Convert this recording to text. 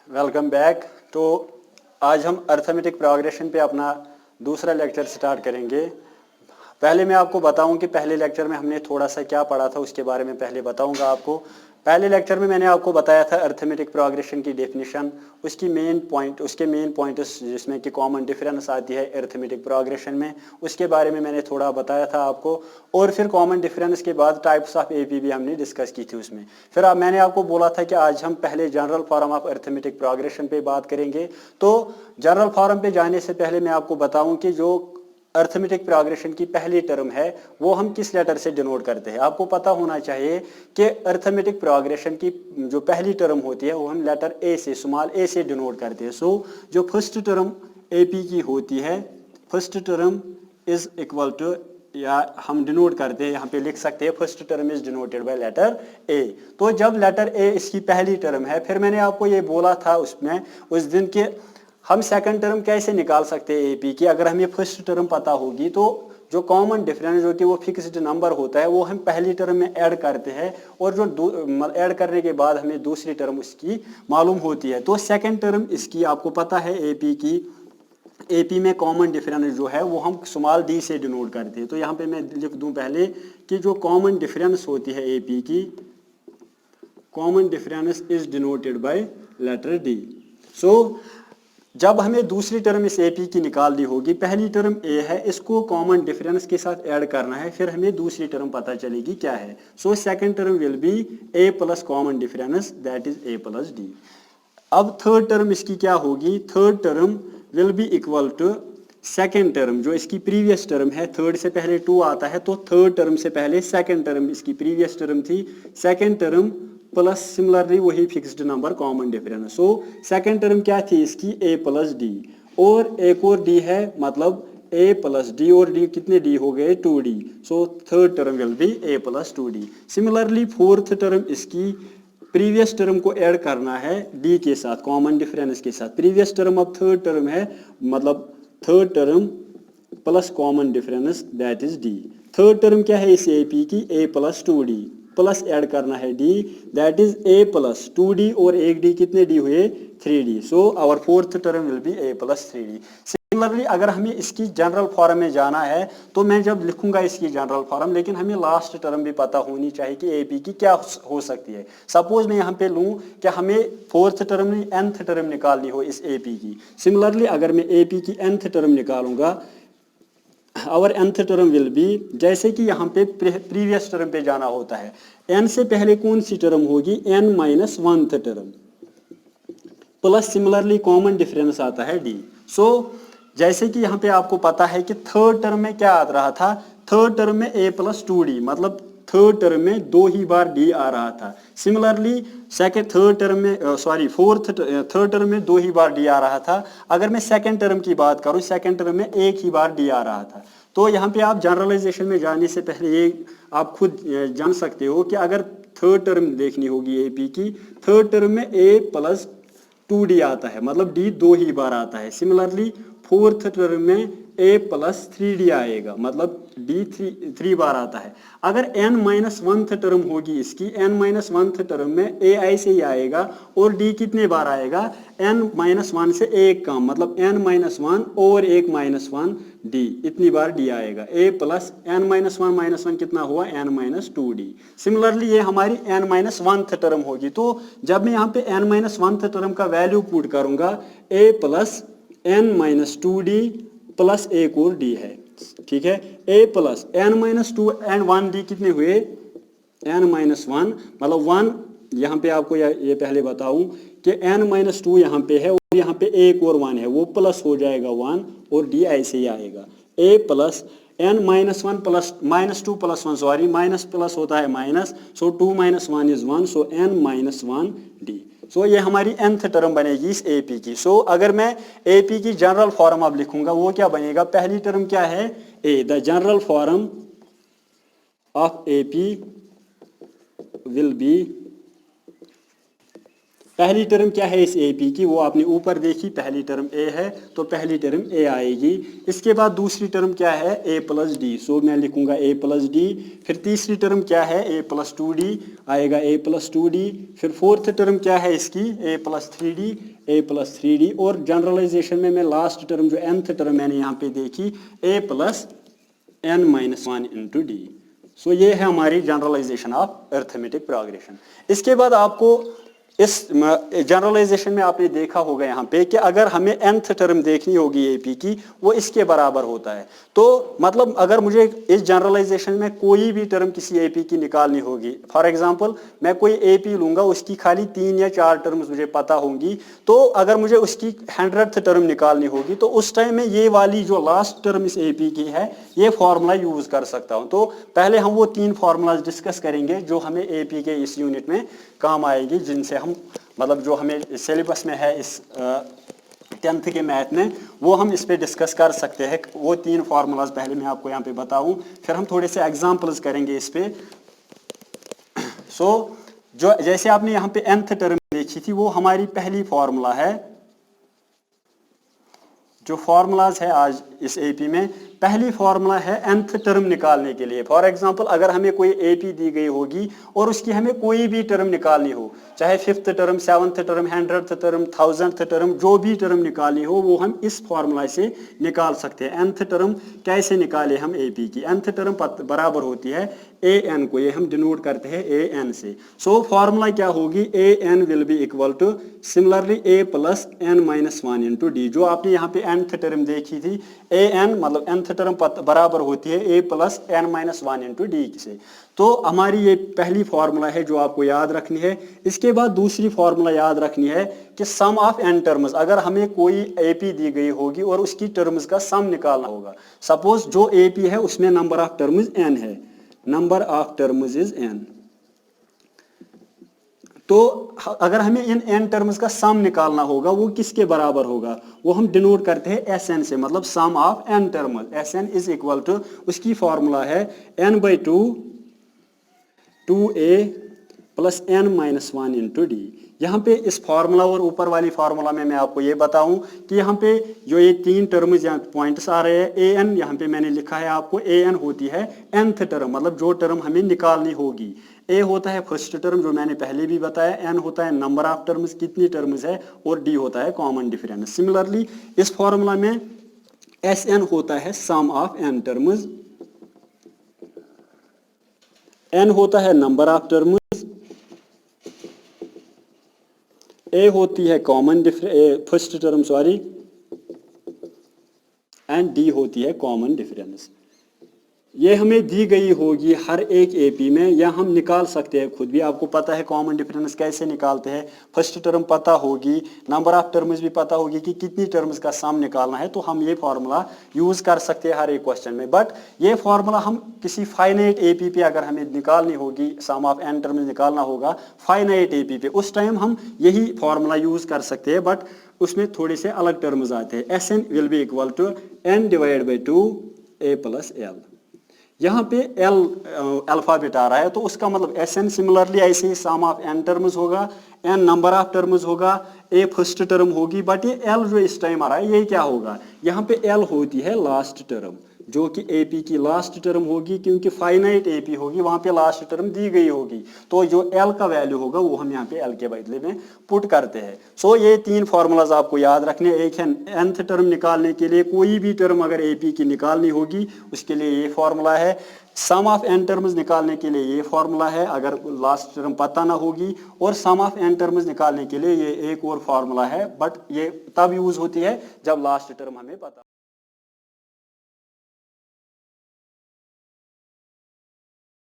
Welcome back. तो आज हम अर्थमेटिक प्रोग्रेशन पे अपना दूसरा लेक्चर स्टार्ट करेंगे। पहले मैं आपको बताऊं कि पहले लेक्चर में हमने थोड़ा सा क्या पढ़ा था, उसके बारे में पहले बताऊंगा आपको। पहले लेक्चर में मैंने आपको बताया था अर्थमेटिक प्रोग्रेशन की डेफिनेशन, उसके मेन पॉइंट्स जिसमें कि कॉमन डिफरेंस आती है अर्थमेटिक प्रोग्रेशन में, उसके बारे में मैंने थोड़ा बताया था आपको। और फिर कॉमन डिफरेंस के बाद टाइप्स ऑफ एपी भी हमने डिस्कस की थी उसमें। फिर मैंने आपको बोला था कि आज हम पहले general form of arithmetic progression पे बात करेंगे। तो जनरल फॉर्म पे जाने से पहले मैं आपको बताऊं कि जो अर्थमेटिक प्रोग्रेशन की पहली टर्म है वो हम किस लेटर से डिनोट करते हैं। आपको पता होना चाहिए कि अर्थमेटिक प्रोग्रेशन की जो पहली टर्म होती है वो हम लेटर ए से, स्मॉल ए से डिनोट करते हैं। सो जो फर्स्ट टर्म एपी की होती है, first term is equal to, या हम डिनोट करते हैं, यहाँ पे लिख सकते हैं first term is denoted by letter a. तो जब लेटर ए इसकी पहली टर्म है, फिर मैंने आपको ये बोला था उसमें उस दिन के हम सेकंड टर्म कैसे निकाल सकते हैं एपी की। अगर हमें फर्स्ट टर्म पता होगी तो जो कॉमन डिफरेंस जो कि वो फिक्स्ड नंबर होता है वो हम पहली टर्म में ऐड करते हैं, और जो ऐड करने के बाद हमें दूसरी टर्म उसकी मालूम होती है। तो सेकंड टर्म इसकी आपको पता है एपी की, एपी में कॉमन डिफरेंस जो है वो हम स्मॉल डी से डिनोट करते हैं। तो यहाँ पे मैं लिख दूं पहले कि जो कॉमन डिफरेंस होती है एपी की, common difference is denoted by letter d. So जब हमें दूसरी टर्म इस एपी की निकालनी होगी, पहली टर्म ए है, इसको कॉमन डिफरेंस के साथ ऐड करना है, फिर हमें दूसरी टर्म पता चलेगी क्या है। So second term will be a plus common difference, that is a plus d. अब थर्ड टर्म इसकी क्या होगी, third term will be equal to second term जो इसकी प्रीवियस टर्म है। थर्ड से पहले टू आता है, तो थर्ड टर्म से पहले सेकेंड टर्म इसकी प्रीवियस टर्म थी, सेकेंड टर्म प्लस सिमिलरली वही fixed number common difference. So second term क्या थी इसकी, ए प्लस डी, और एक और डी है, मतलब ए प्लस डी, और डी कितने डी हो गए, 2d। So third term will be a plus 2d। Similarly fourth term इसकी प्रीवियस टर्म को ऐड करना है डी के साथ, कॉमन डिफरेंस के साथ। प्रीवियस टर्म अब थर्ड टर्म है, मतलब third term plus common difference that is D. Third term क्या है इस एपी की, ए प्लस 2d, प्लस ऐड करना है d, that is a plus 2d, और एक डी कितने डी हुए, 3d। So our fourth term will be a plus 3d। Similarly अगर हमें इसकी जनरल फॉर्म में जाना है तो मैं जब लिखूंगा इसकी जनरल फॉर्म, लेकिन हमें लास्ट टर्म भी पता होनी चाहिए कि एपी की क्या हो सकती है। सपोज मैं यहाँ पे लूँ कि हमें फोर्थ टर्म नहीं nth टर्म निकालनी हो इस एपी की। सिमिलरली अगर मैं एपी की nth टर्म निकालूंगा, और nth टर्म विल बी, जैसे कि यहाँ पे प्रीवियस टर्म पे जाना होता है, n से पहले कौन सी टर्म होगी, n minus 1th term, plus similarly common difference आता है d। सो जैसे कि यहाँ पे आपको पता है कि थर्ड टर्म में क्या आ रहा था, थर्ड टर्म में a प्लस 2d, मतलब थर्ड टर्म में दो ही बार d आ रहा था। सिमिलरली थर्ड टर्म में थर्ड टर्म में दो ही बार d आ रहा था। अगर मैं सेकंड टर्म की बात करूं, सेकंड टर्म में एक ही बार d आ रहा था। तो यहाँ पे आप जनरलाइजेशन में जाने से पहले ये आप खुद जान सकते हो कि अगर थर्ड टर्म देखनी होगी एपी की, थर्ड टर्म में a प्लस 2d आता है, मतलब d दो ही बार आता है। सिमिलरली फोर्थ टर्म में a प्लस 3d आएगा, मतलब d थ्री बार आता है। अगर n माइनस 1th टर्म होगी इसकी, n माइनस 1th टर्म में a ऐसे ही आएगा, और d कितने बार आएगा, n माइनस 1 से एक कम, मतलब n माइनस 1 और एक माइनस 1 d, इतनी बार d आएगा। a प्लस n माइनस 1 कितना हुआ, n माइनस 2d। सिमिलरली ये हमारी n माइनस 1th टर्म होगी। तो जब मैं यहाँ पे n माइनस 1th टर्म का वैल्यू पुट करूंगा, a plus n minus 2d plus एक और d है, ठीक है। a plus n minus 2 and 1d कितने हुए, n माइनस 1, मतलब 1, यहाँ पे आपको ये पहले बताऊं कि n माइनस 2 यहाँ पे है, और यहाँ पे एक और 1 है, वो प्लस हो जाएगा 1, और d ऐसे ही आएगा। a plus n minus 1 plus minus 2 plus 1, sorry minus plus होता है minus, so 2 minus 1 is 1, so n minus 1 d। सो ये हमारी nth टर्म बनेगी इस एपी की। सो अगर मैं एपी की जनरल फॉर्म अब लिखूंगा, वो क्या बनेगा, पहली टर्म क्या है, a, the general form of AP will be पहली टर्म क्या है इस ए पी की, वो आपने ऊपर देखी, पहली टर्म ए है तो पहली टर्म ए आएगी। इसके बाद दूसरी टर्म क्या है, ए प्लस डी, सो मैं लिखूंगा ए प्लस डी। फिर तीसरी टर्म क्या है, ए प्लस टू डी आएगा, ए प्लस टू डी। फिर फोर्थ टर्म क्या है इसकी, a plus three d, a plus three d. और जनरलाइजेशन में मैं लास्ट टर्म जो nth टर्म मैंने यहाँ पे देखी, a plus n minus one into d. So ये है हमारी जनरलाइजेशन ऑफ अरिथमेटिक प्रोग्रेशन। इसके बाद आपको इस जनरलाइजेशन में आपने देखा होगा यहाँ पे कि अगर हमें nth टर्म देखनी होगी एपी की, वो इसके बराबर होता है। तो मतलब अगर मुझे इस जनरलाइजेशन में कोई भी टर्म किसी एपी की निकालनी होगी, फॉर एग्जांपल मैं कोई एपी लूंगा, उसकी खाली 3 या 4 टर्म्स मुझे पता होंगी, तो अगर मुझे उसकी 100th टर्म निकालनी होगी तो उस टाइम में ये वाली जो लास्ट टर्म इस एपी की है, ये फॉर्मूला यूज कर सकता हूँ। तो पहले हम वो 3 फॉर्मूलाज डिस्कस करेंगे जो हमें एपी के इस यूनिट में काम आएगी, जिनसे हम मतलब जो हमें सिलेबस में है इस 10th के मैथ में, वो हम इस पे डिस्कस कर सकते हैं। वो 3 फार्मूलाज पहले मैं आपको यहाँ पे बताऊं, फिर हम थोड़े से एग्जांपल्स करेंगे इस पे। सो जो जैसे आपने यहाँ पे nth टर्म देखी थी, वो हमारी पहली फार्मूला है। जो फार्मूलाज है आज इस एपी में, पहली फार्मूला है nth टर्म निकालने के लिए। फॉर एग्जांपल अगर हमें कोई एपी दी गई होगी और उसकी हमें कोई भी टर्म निकालनी हो, चाहे 5th term, 7th term, 100th term, 1000th term, जो भी टर्म निकालनी हो वो हम इस फार्मूला से निकाल सकते हैं। nth टर्म कैसे निकाले हम एपी की, nth टर्म बराबर होती है ए एन को, ये हम डिनोट करते हैं ए एन से। सो फार्मूला क्या होगी, a n will be equal to similarly a plus n minus one into d. जो आपने यहाँ पे nth टर्म देखी थी, ए एन मतलब nth टर्म बराबर होती है a plus n minus one into d से। तो हमारी ये पहली फार्मूला है जो आपको याद रखनी है। इसके बाद दूसरी फार्मूला याद रखनी है कि सम ऑफ एन टर्म्स। अगर हमें कोई एपी दी गई होगी और उसकी टर्म्स का सम निकालना होगा, सपोज जो एपी है उसमें नंबर ऑफ टर्म्स एन है, number of terms is an, तो अगर हमें इन एन टर्म्स का सम निकालना होगा, वो किसके बराबर होगा, वो हम डिनोट करते हैं एस एन से, मतलब sum of n terms. S n is equal to, उसकी फॉर्मूला है n by two, 2a plus n minus one into d. यहाँ पे इस फार्मूला और ऊपर वाली फार्मूला में मैं आपको ये बताऊं कि यहाँ पे जो ये 3 टर्म्स यहाँ पॉइंट्स आ रहे हैं, ए एन यहाँ पे मैंने लिखा है आपको, ए एन होती है nth टर्म, मतलब जो टर्म हमें निकालनी होगी। ए होता है फर्स्ट टर्म जो मैंने पहले भी बताया, एन होता है नंबर ऑफ टर्म्स, कितनी टर्म्स है, और डी होता है कॉमन डिफरेंस। सिमिलरली इस फार्मूला में एस एन होता है सम ऑफ एन टर्म्स, एन होता है नंबर ऑफ टर्म्स, ए होती है common first term sorry, and D होती है कॉमन डिफरेंस। ये हमें दी गई होगी हर एक एपी में, या हम निकाल सकते हैं खुद भी। आपको पता है कॉमन डिफरेंस कैसे निकालते हैं, फर्स्ट टर्म पता होगी, नंबर ऑफ टर्म्स भी पता होगी कि कितनी टर्म्स का सम निकालना है, तो हम ये फार्मूला यूज कर सकते हैं हर एक क्वेश्चन में। बट ये फार्मूला हम किसी फाइनाइट एपी पे अगर हमें निकालनी होगी, सम ऑफ एन टर्म्स निकालना होगा फाइनाइट एपी पे, उस टाइम हम यही फार्मूला यूज कर सकते हैं, बट उसमें थोड़े से अलग टर्म्स आते हैं। S n will be equal to n divide by 2 a plus l. यहाँ पे एल अल्फाबेट आ रहा है, तो उसका मतलब एस एन सिमिलरली ऐसे ही सम ऑफ एन टर्म्स होगा, एन नंबर ऑफ टर्म्स होगा, ए फर्स्ट टर्म होगी, बट ये एल जो इस टाइम आ रहा है ये क्या होगा, यहाँ पे एल होती है लास्ट टर्म, जो कि एपी की लास्ट टर्म होगी, क्योंकि फाइनाइट एपी होगी, वहां पे लास्ट टर्म दी गई होगी, तो जो एल का वैल्यू होगा वो हम यहाँ पे एल के बदले में पुट करते हैं। सो ये 3 फार्मूलाज आपको याद रखने। एक है nth टर्म निकालने के लिए, कोई भी टर्म अगर एपी की निकालनी होगी उसके लिए ये फार्मूला है। सम ऑफ एन टर्म्स निकालने के लिए ये फार्मूला है अगर लास्ट टर्म पता ना होगी, और सम ऑफ एन टर्म्स निकालने के लिए ये एक और फार्मूला है, बट ये तब यूज होती है जब लास्ट टर्म हमें पता